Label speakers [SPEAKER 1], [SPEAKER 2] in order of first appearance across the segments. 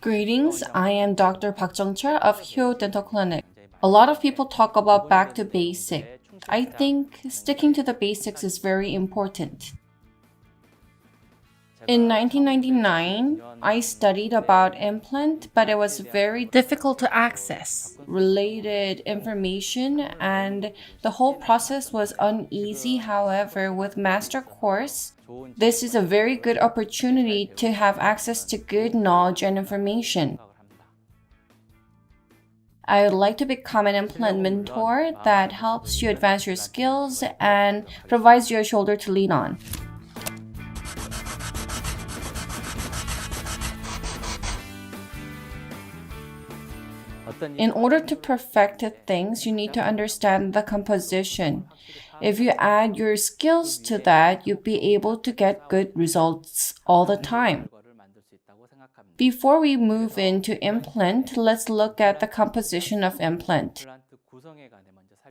[SPEAKER 1] Greetings, I am Dr. Park Jung-chul of Hyo Dental Clinic. A lot of people talk about back to basic. I think sticking to the basics is very important. In 1999, I studied about implant, but it was very difficult to access related information and the whole process was uneasy. However, with master course, this is a very good opportunity to have access to good knowledge and information. I would like to become an implant mentor that helps you advance your skills and provides you a shoulder to lean on. In order to perfect things, you need to understand the composition. If you add your skills to that, you'll be able to get good results all the time. Before we move into implant, let's look at the composition of implant.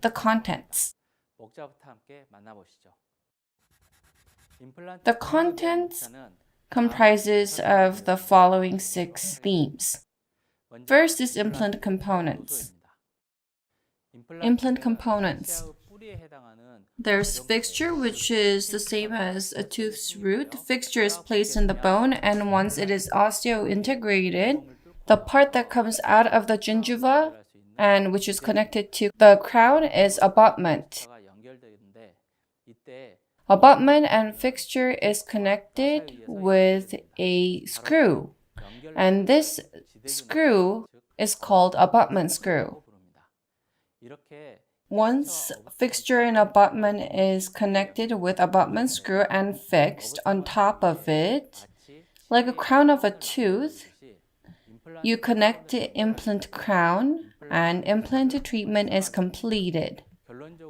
[SPEAKER 1] The contents. The contents comprises of the following 6 themes. First is implant components. Implant components. There's fixture, which is the same as a tooth's root. The fixture is placed in the bone, and once it is osteo-integrated, the part that comes out of the gingiva and which is connected to the crown is abutment. Abutment and fixture is connected with a screw, and this screw is called abutment screw. Once fixture and abutment is connected with abutment screw and fixed on top of it, like a crown of a tooth, you connect the implant crown and implant treatment is completed.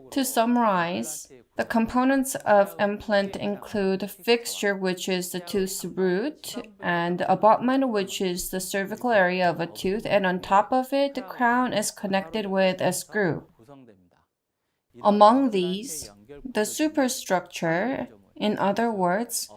[SPEAKER 1] To summarize, the components of implant include fixture, which is the tooth's root, and abutment, which is the cervical area of a tooth, and on top of it, the crown is connected with a screw. Among these, the superstructure, in other words,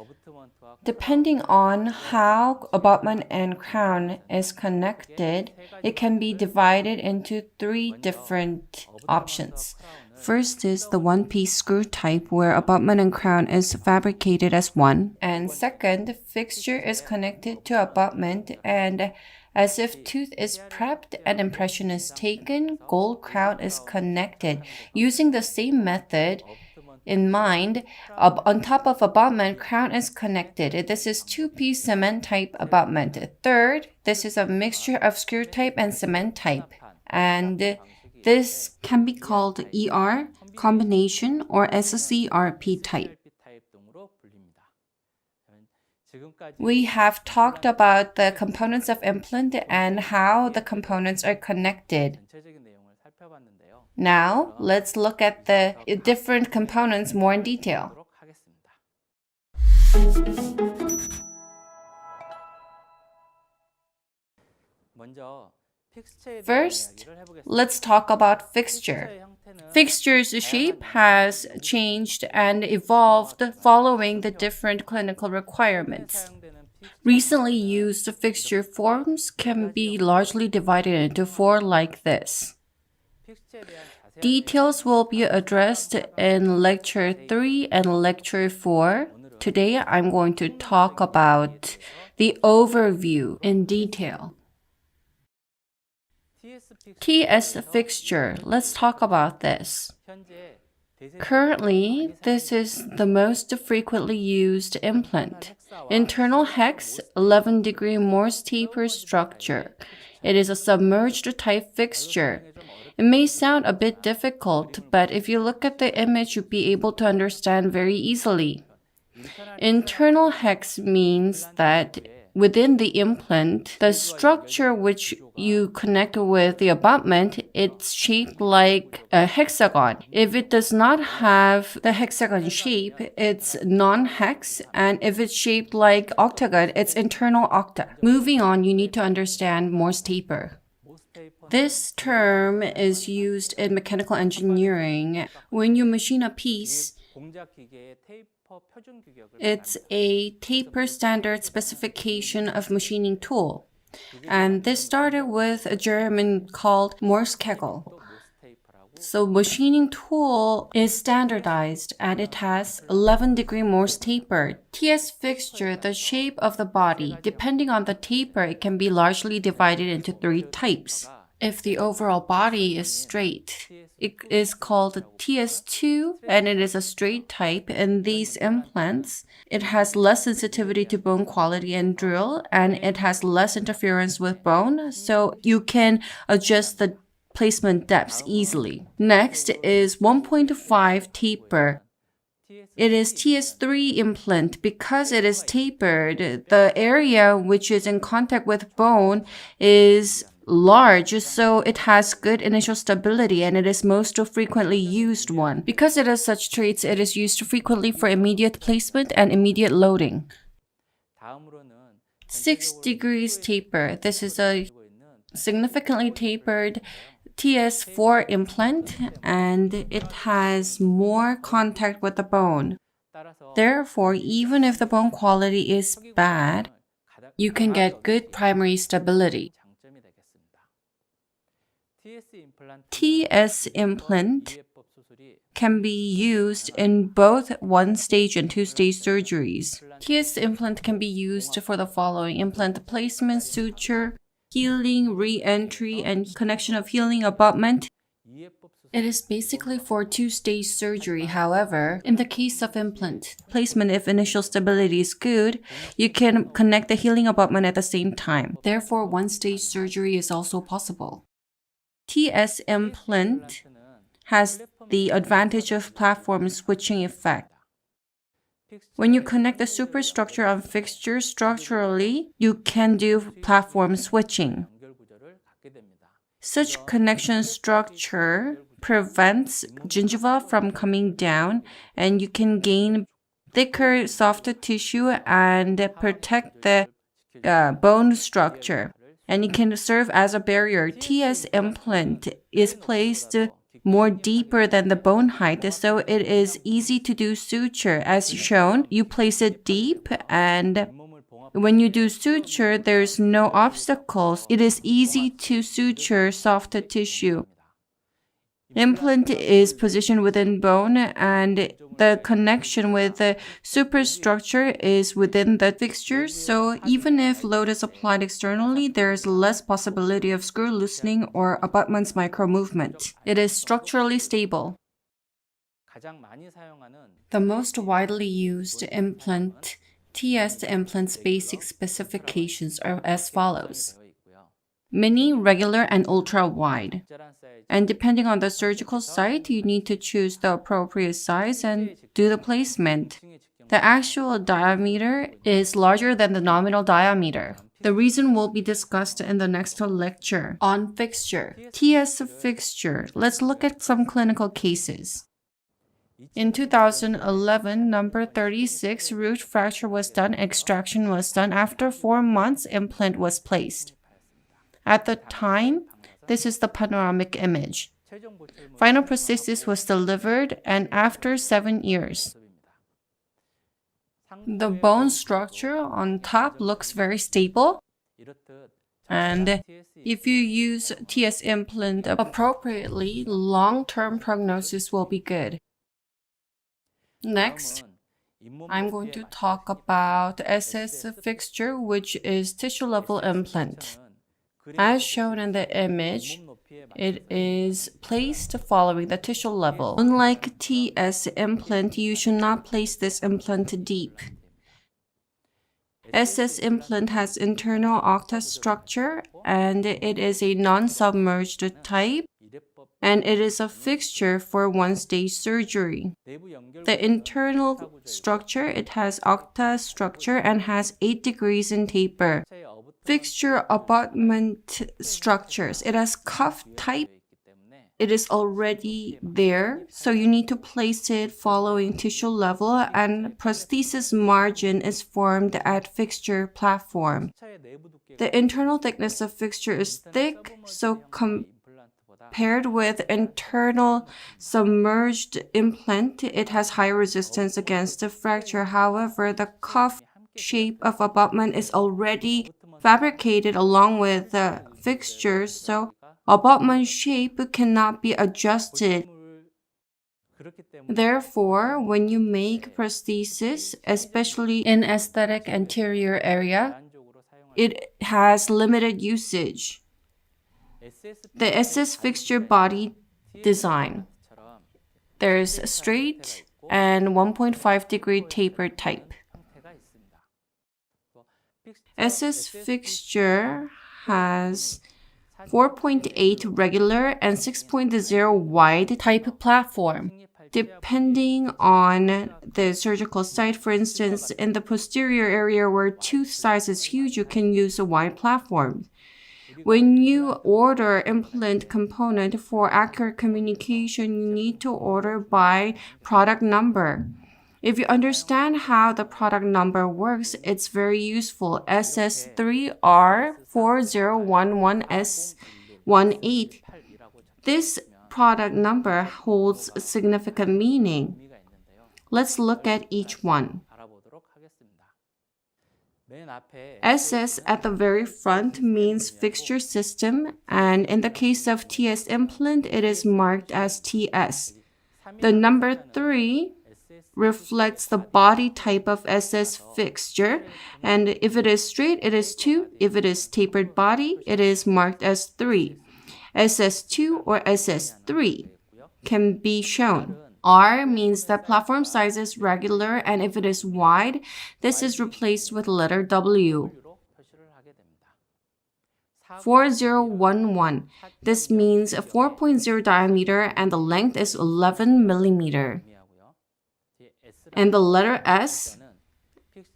[SPEAKER 1] depending on how abutment and crown is connected, it can be divided into 3 different options. First is the one-piece screw type where abutment and crown is fabricated as one. And second, fixture is connected to abutment and as if tooth is prepped and impression is taken, gold crown is connected. Using the same method in mind, on top of abutment, crown is connected. This is 2-piece cement type abutment. Third, this is a mixture of screw type and cement type. And this can be called ER, combination, or SCRP type. We have talked about the components of implant and how the components are connected. Now, let's look at the different components more in detail. First, let's talk about fixture. Fixture's shape has changed and evolved following the different clinical requirements. Recently used fixture forms can be largely divided into 4 like this. Details will be addressed in Lecture 3 and Lecture 4. Today, I'm going to talk about the overview in detail. TS fixture. Let's talk about this. Currently, this is the most frequently used implant. Internal hex, 11-degree Morse taper structure. It is a submerged type fixture. It may sound a bit difficult, but if you look at the image, you'll be able to understand very easily. Internal hex means that within the implant, the structure which you connect with the abutment, it's shaped like a hexagon. If it does not have the hexagon shape, it's non-hex, and if it's shaped like octagon, it's internal octa. Moving on, you need to understand Morse taper. This term is used in mechanical engineering. When you machine a piece, it's a taper standard specification of machining tool. And this started with a German called Morsekegel. So machining tool is standardized and it has 11-degree Morse taper. TS fixture, the shape of the body. Depending on the taper, it can be largely divided into 3 types. If the overall body is straight, it is called TS2 and it is a straight type. In these implants, it has less sensitivity to bone quality and drill, and it has less interference with bone, so you can adjust the placement depths easily. Next is 1.5 taper. It is TS3 implant. Because it is tapered, the area which is in contact with bone is large, so it has good initial stability and it is most frequently used one. Because it has such traits, it is used frequently for immediate placement and immediate loading. 6 degrees taper. This is a significantly tapered TS4 implant and it has more contact with the bone. Therefore, even if the bone quality is bad, you can get good primary stability. TS implant can be used in both 1-stage and 2-stage surgeries. TS implant can be used for the following: implant placement, suture, healing, re-entry, and connection of healing abutment. It is basically for 2-stage surgery. However, in the case of implant placement, if initial stability is good, you can connect the healing abutment at the same time. Therefore, 1-stage surgery is also possible. TS implant has the advantage of platform switching effect. When you connect the superstructure on fixture structurally, you can do platform switching. Such connection structure prevents gingiva from coming down, and you can gain thicker, softer tissue and protect the bone structure. And it can serve as a barrier. TS implant is placed more deeper than the bone height, so it is easy to do suture. As shown, you place it deep, and when you do suture, there's no obstacles. It is easy to suture soft tissue. Implant is positioned within bone, and the connection with the superstructure is within the fixture, so even if load is applied externally, there is less possibility of screw loosening or abutment's micro-movement. It is structurally stable. The most widely used implant, TS implant's basic specifications are as follows: mini, regular, and ultra-wide. And depending on the surgical site, you need to choose the appropriate size and do the placement. The actual diameter is larger than the nominal diameter. The reason will be discussed in the next lecture. On fixture, TS fixture, let's look at some clinical cases. In 2011, number 36, root fracture was done, extraction was done. After 4 months, implant was placed. At the time, this is the panoramic image. Final prosthesis was delivered, and after 7 years. The bone structure on top looks very stable, and if you use TS implant appropriately, long-term prognosis will be good. Next, I'm going to talk about SS fixture, which is tissue-level implant. As shown in the image, it is placed following the tissue level. Unlike TS implant, you should not place this implant deep. SS implant has internal octa structure, and it is a non-submerged type, and it is a fixture for 1-stage surgery. The internal structure, it has octa structure and has 8 degrees in taper. Fixture abutment structures, it has cuff type. It is already there, so you need to place it following tissue level, and prosthesis margin is formed at fixture platform. The internal thickness of fixture is thick, so compared with internal submerged implant, it has higher resistance against the fracture. However, the cuff shape of abutment is already fabricated along with the fixture, so abutment shape cannot be adjusted. Therefore, when you make prosthesis, especially in aesthetic anterior area, it has limited usage. The SS fixture body design. There's straight and 1.5 degree taper type. SS fixture has 4.8 regular and 6.0 wide type platform. Depending on the surgical site, for instance, in the posterior area where tooth size is huge, you can use a wide platform. When you order implant component for accurate communication, you need to order by product number. If you understand how the product number works, it's very useful. SS3R4011S18. This product number holds significant meaning. Let's look at each one. SS at the very front means fixture system, and in the case of TS implant, it is marked as TS. The number 3 reflects the body type of SS fixture, and if it is straight, it is 2. If it is tapered body, it is marked as 3. SS2 or SS3 can be shown. R means that platform size is regular, and if it is wide, this is replaced with letter W. 4011. This means a 4.0 diameter and the length is 11 millimeter. And the letter S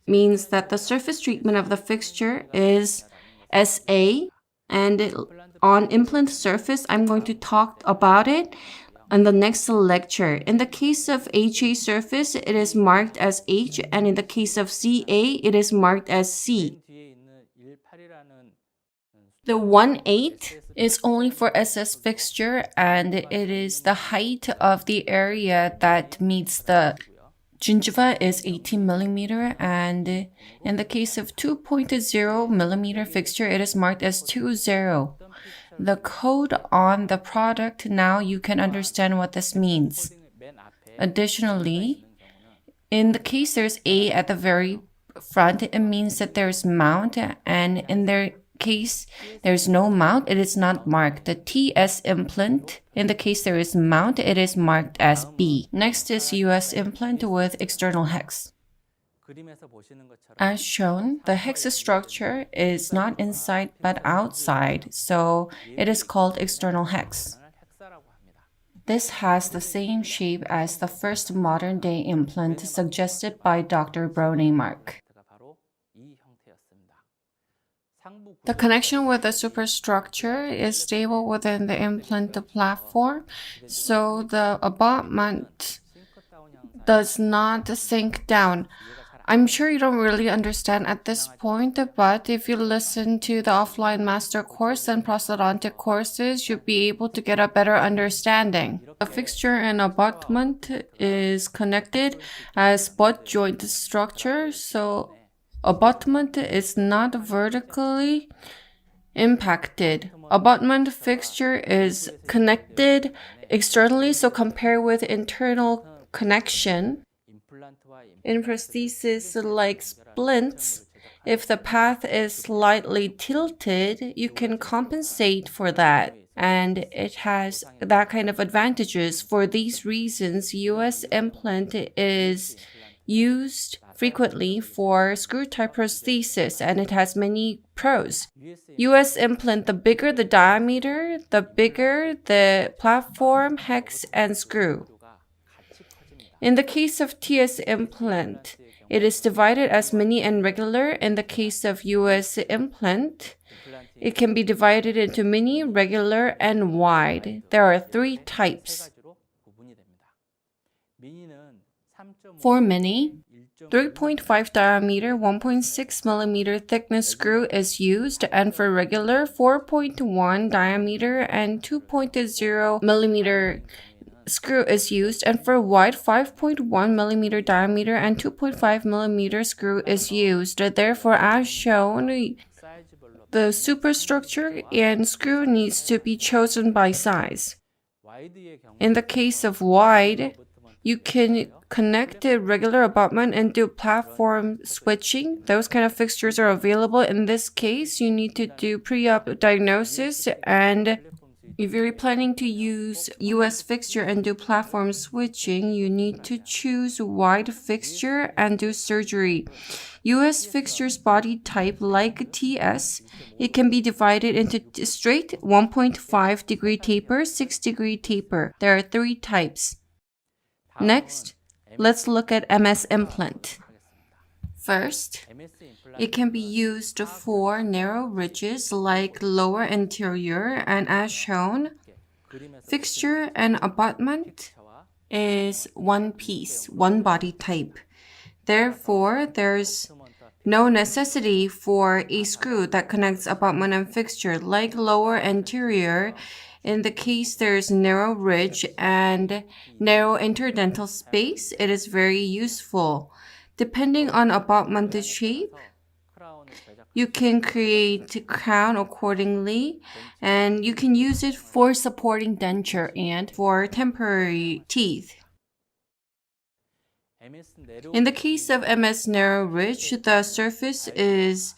[SPEAKER 1] means that the surface treatment of the fixture is SA, and on implant surface, I'm going to talk about it in the next lecture. In the case of HA surface, it is marked as H, and in the case of CA, it is marked as C. The 1/8 is only for SS fixture, and it is the height of the area that meets the gingiva is 18 millimeter, and in the case of 2.0 millimeter fixture, it is marked as 20. The code on the product, now you can understand what this means. Additionally, in the case there's A at the very front, it means that there's mount, and in their case there's no mount, it is not marked. The TS implant, in the case there is mount, it is marked as B. Next is US implant with external hex. As shown, the hex structure is not inside but outside, so it is called external hex. This has the same shape as the first modern-day implant suggested by Dr. Bronemark. The connection with the superstructure is stable within the implant platform, so the abutment does not sink down. I'm sure you don't really understand at this point, but if you listen to the offline master course and prosthodontic courses, you'll be able to get a better understanding. A fixture and abutment is connected as butt joint structure, so abutment is not vertically impacted. Abutment fixture is connected externally, so compare with internal connection. In prosthesis like splints, if the path is slightly tilted, you can compensate for that, and it has that kind of advantages. For these reasons, US implant is used frequently for screw-type prosthesis, and it has many pros. US implant, the bigger the diameter, the bigger the platform, hex, and screw. In the case of TS implant, it is divided as mini and regular. In the case of US implant, it can be divided into mini, regular, and wide. There are 3 types. For mini, 3.5 diameter, 1.6 millimeter thickness screw is used, and for regular, 4.1 diameter and 2.0 millimeter screw is used, and for wide, 5.1 millimeter diameter and 2.5 millimeter screw is used. Therefore, as shown, The superstructure and screw needs to be chosen by size. In the case of wide, you can connect the regular abutment and do platform switching. Those kind of fixtures are available. In this case, you need to do pre-op diagnosis, and if you're planning to use US fixture and do platform switching, you need to choose wide fixture and do surgery. US fixture's body type, like TS, it can be divided into straight, 1.5 degree taper, 6 degree taper. There are 3 types. Next, let's look at MS implant. First, it can be used for narrow ridges like lower anterior, and as shown, fixture and abutment is one piece, one body type. Therefore, there's no necessity for a screw that connects abutment and fixture. Like lower anterior, in the case there's narrow ridge and narrow interdental space, it is very useful. Depending on abutment shape, you can create crown accordingly, and you can use it for supporting denture and for temporary teeth. In the case of MS narrow ridge, the surface is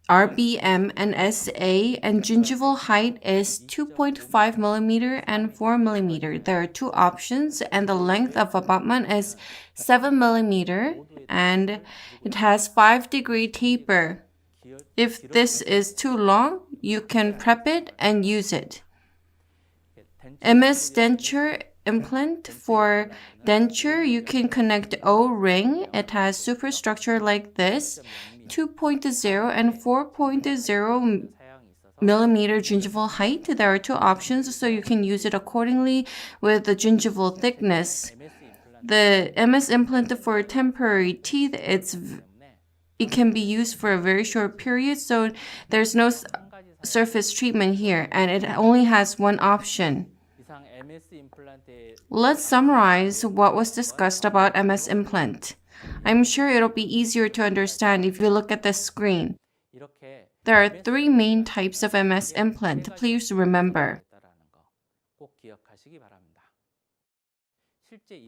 [SPEAKER 1] RBM and SA, and gingival height is 2.5 millimeter and 4 millimeter. There are 2 options, and the length of abutment is 7 millimeter, and it has 5 degree taper. If this is too long, you can prep it and use it. MS denture implant, for denture, you can connect O-ring. It has superstructure like this, 2.0 and 4.0 millimeter gingival height. There are 2 options, so you can use it accordingly with the gingival thickness. The MS implant for temporary teeth, it can be used for a very short period, so there's no surface treatment here, and it only has 1 option. Let's summarize what was discussed about MS implant. I'm sure it'll be easier to understand if you look at the screen. There are 3 main types of MS implant. Please remember.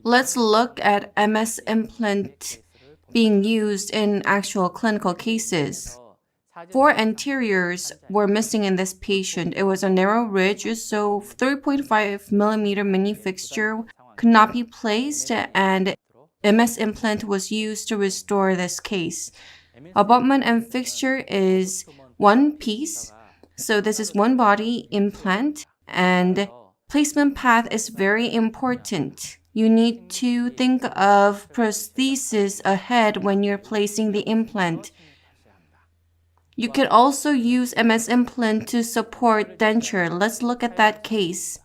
[SPEAKER 1] Let's look at MS implant being used in actual clinical cases. 4 anteriors were missing in this patient. It was a narrow ridge, so 3.5 millimeter mini fixture could not be placed, and MS implant was used to restore this case. Abutment and fixture is one piece, so this is one body implant, and placement path is very important. You need to think of prosthesis ahead when you're placing the implant. You can also use MS implant to support denture. Let's look at that case.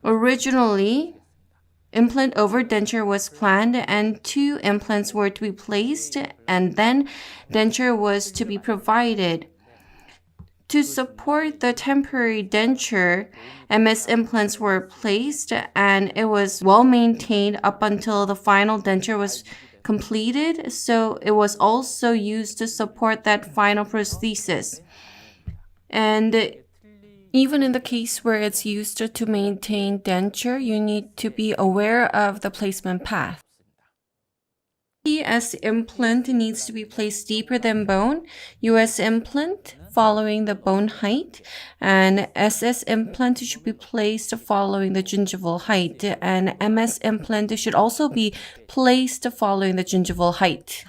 [SPEAKER 1] Originally, implant over denture was planned, and 2 implants were to be placed, and then denture was to be provided. To support the temporary denture, MS implants were placed, and it was well maintained up until the final denture was completed, so it was also used to support that final prosthesis. And even in the case where it's used to maintain denture, you need to be aware of the placement path. TS implant needs to be placed deeper than bone, US implant following the bone height, and SS implant should be placed following the gingival height, and MS implant should also be placed following the gingival height.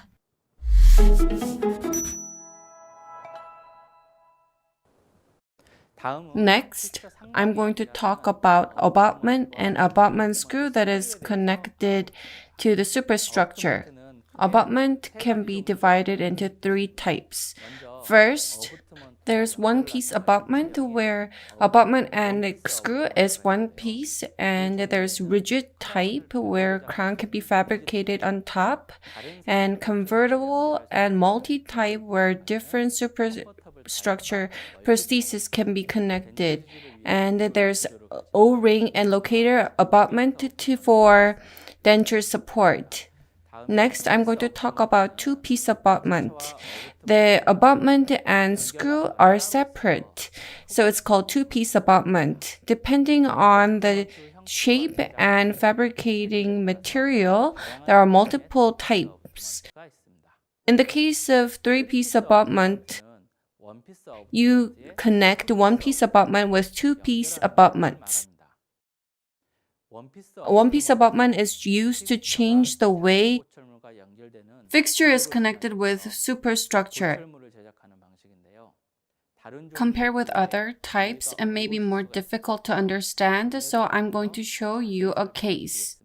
[SPEAKER 1] Next, I'm going to talk about abutment and abutment screw that is connected to the superstructure. Abutment can be divided into 3 types. First, there's one-piece abutment where abutment and screw is one piece, and there's rigid type where crown can be fabricated on top, and convertible and multi-type where different superstructure prosthesis can be connected. And there's O-ring and locator abutment for denture support. Next, I'm going to talk about two-piece abutment. The abutment and screw are separate, so it's called two-piece abutment. Depending on the shape and fabricating material, there are multiple types. In the case of three-piece abutment, you connect one-piece abutment with two-piece abutments. One-piece abutment is used to change the way fixture is connected with superstructure. Compared with other types, it may be more difficult to understand, so I'm going to show you a case.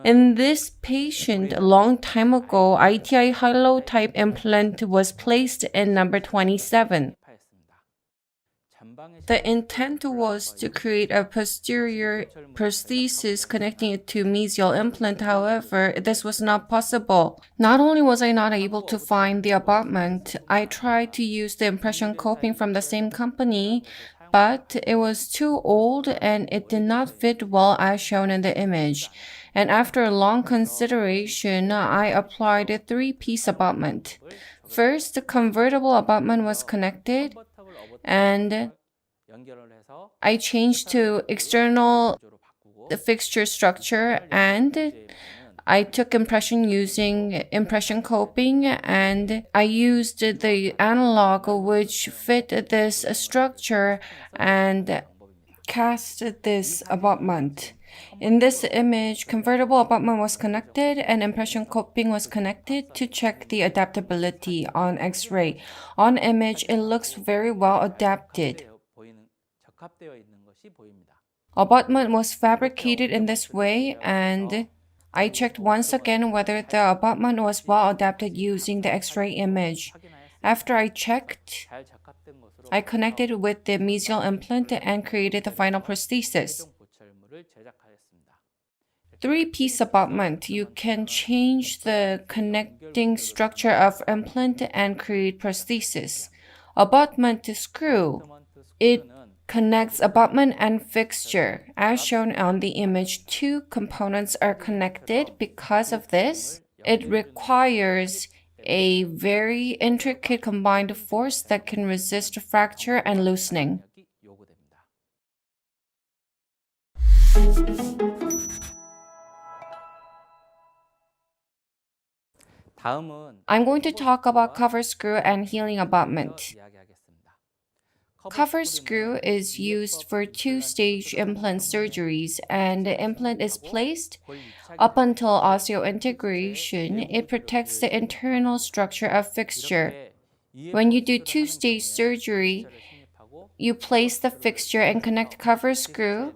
[SPEAKER 1] In this patient, a long time ago, ITI hollow type implant was placed in number 27. The intent was to create a posterior prosthesis connecting it to mesial implant. However, this was not possible. Not only was I not able to find the abutment, I tried to use the impression coping from the same company, but it was too old and it did not fit well as shown in the image. And after a long consideration, I applied a three-piece abutment. First, the convertible abutment was connected, and I changed to external fixture structure, and I took impression using impression coping, and I used the analog which fit this structure and cast this abutment. In this image, convertible abutment was connected and impression coping was connected to check the adaptability on X-ray. On image, it looks very well adapted. Abutment was fabricated in this way, and I checked once again whether the abutment was well adapted using the X-ray image. After I checked, I connected with the mesial implant and created the final prosthesis. Three-piece abutment, you can change the connecting structure of implant and create prosthesis. Abutment to screw, it connects abutment and fixture. As shown on the image, two components are connected. Because of this, it requires a very intricate combined force that can resist fracture and loosening. I'm going to talk about cover screw and healing abutment. Cover screw is used for two-stage implant surgeries, and the implant is placed up until osseointegration. It protects the internal structure of fixture. When you do two-stage surgery, you place the fixture and connect cover screw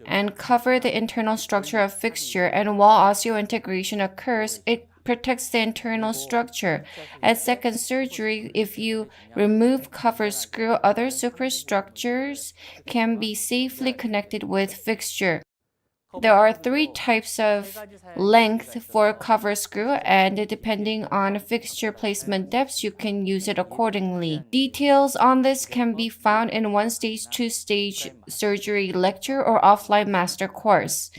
[SPEAKER 1] and cover the internal structure of fixture, and while osseointegration occurs, it protects the internal structure. At second surgery, if you remove cover screw, other superstructures can be safely connected with fixture. There are three types of length for cover screw, and depending on fixture placement depths, you can use it accordingly. Details on this can be found in one-stage, two-stage surgery lecture or offline master course.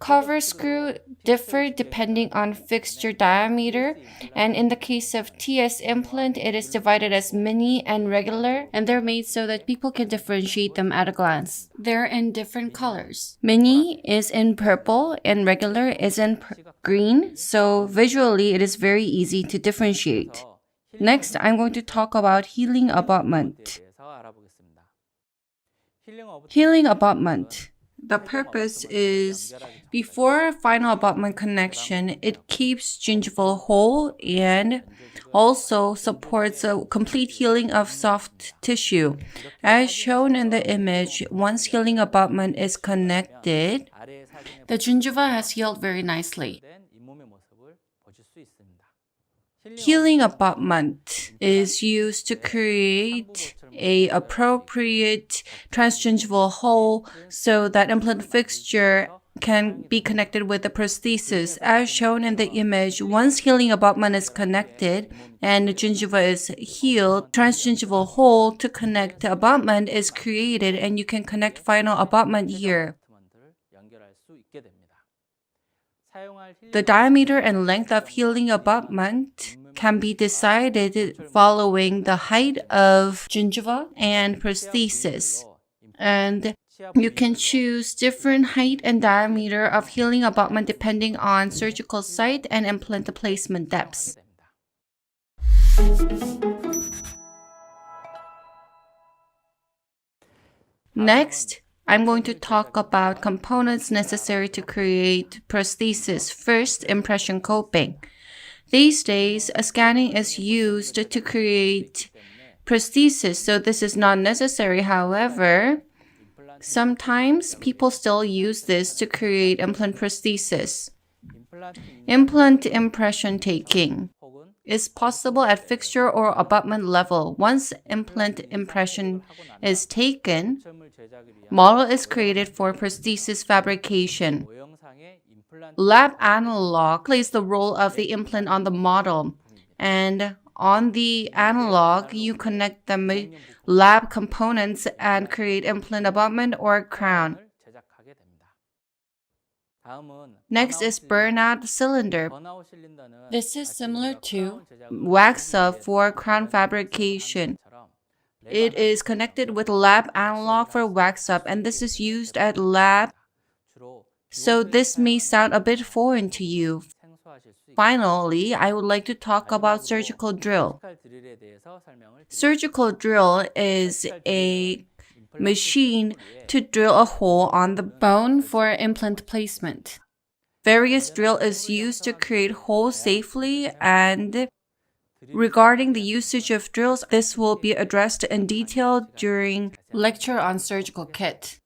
[SPEAKER 1] Cover screw differ depending on fixture diameter, and in the case of TS implant, it is divided as mini and regular, and they're made so that people can differentiate them at a glance. They're in different colors. Mini is in purple and regular is in green, so visually it is very easy to differentiate. Next, I'm going to talk about healing abutment. Healing abutment. The purpose is, before final abutment connection, it keeps gingival whole and also supports a complete healing of soft tissue. As shown in the image, once healing abutment is connected, the gingiva has healed very nicely. Healing abutment is used to create an appropriate transgingival hole so that implant fixture can be connected with the prosthesis. As shown in the image, once healing abutment is connected and the gingiva is healed, transgingival hole to connect the abutment is created, and you can connect final abutment here. The diameter and length of healing abutment can be decided following the height of gingiva and prosthesis. And you can choose different height and diameter of healing abutment depending on surgical site and implant placement depths. Next, I'm going to talk about components necessary to create prosthesis. First, impression coping. These days, scanning is used to create prosthesis, so this is not necessary. However, sometimes people still use this to create implant prosthesis. Implant impression taking is possible at fixture or abutment level. Once implant impression is taken, model is created for prosthesis fabrication. Lab analog plays the role of the implant on the model, and on the analog, you connect the lab components and create implant abutment or crown. Next is burnout cylinder. This is similar to wax up for crown fabrication. It is connected with lab analog for wax up, and this is used at lab, so this may sound a bit foreign to you. Finally, I would like to talk about surgical drill. Surgical drill is a machine to drill a hole on the bone for implant placement. Various drill is used to create holes safely, and regarding the usage of drills, this will be addressed in detail during lecture on surgical kit.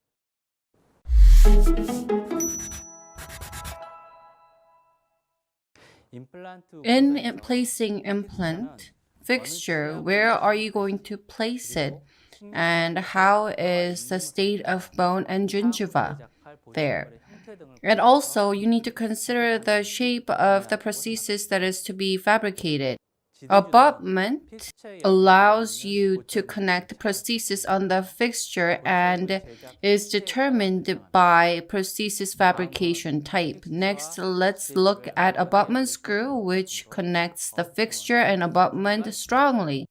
[SPEAKER 1] In placing implant fixture, where are you going to place it? And how is the state of bone and gingiva there? And also, you need to consider the shape of the prosthesis that is to be fabricated. Abutment allows you to connect the prosthesis on the fixture and is determined by prosthesis fabrication type. Next, let's look at abutment screw, which connects the fixture and abutment strongly.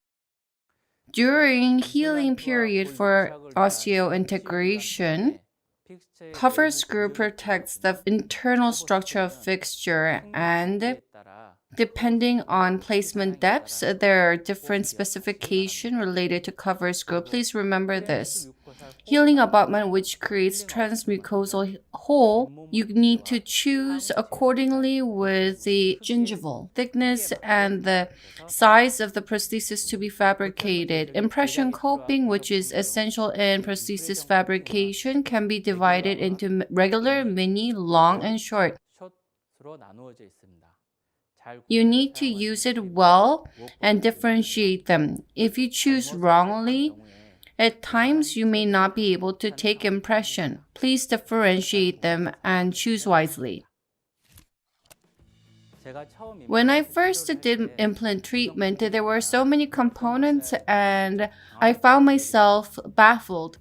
[SPEAKER 1] During healing period for osseointegration, cover screw protects the internal structure of fixture, and depending on placement depths, there are different specifications related to cover screw. Please remember this. Healing abutment, which creates transmucosal hole, you need to choose accordingly with the gingival thickness and the size of the prosthesis to be fabricated. Impression coping, which is essential in prosthesis fabrication, can be divided into regular, mini, long, and short. You need to use it well and differentiate them. If you choose wrongly, at times you may not be able to take impression. Please differentiate them and choose wisely. When I first did implant treatment, there were so many components and I found myself baffled.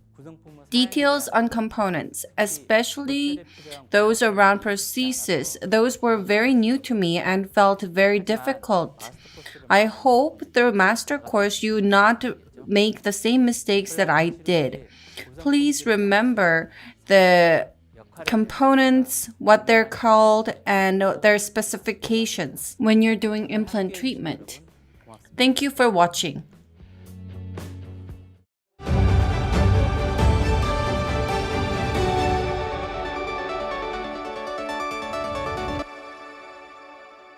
[SPEAKER 1] Details on components, especially those around prosthesis, those were very new to me and felt very difficult. I hope through master course you not make the same mistakes that I did. Please remember the components, what they're called, and their specifications when you're doing implant treatment. Thank you for watching.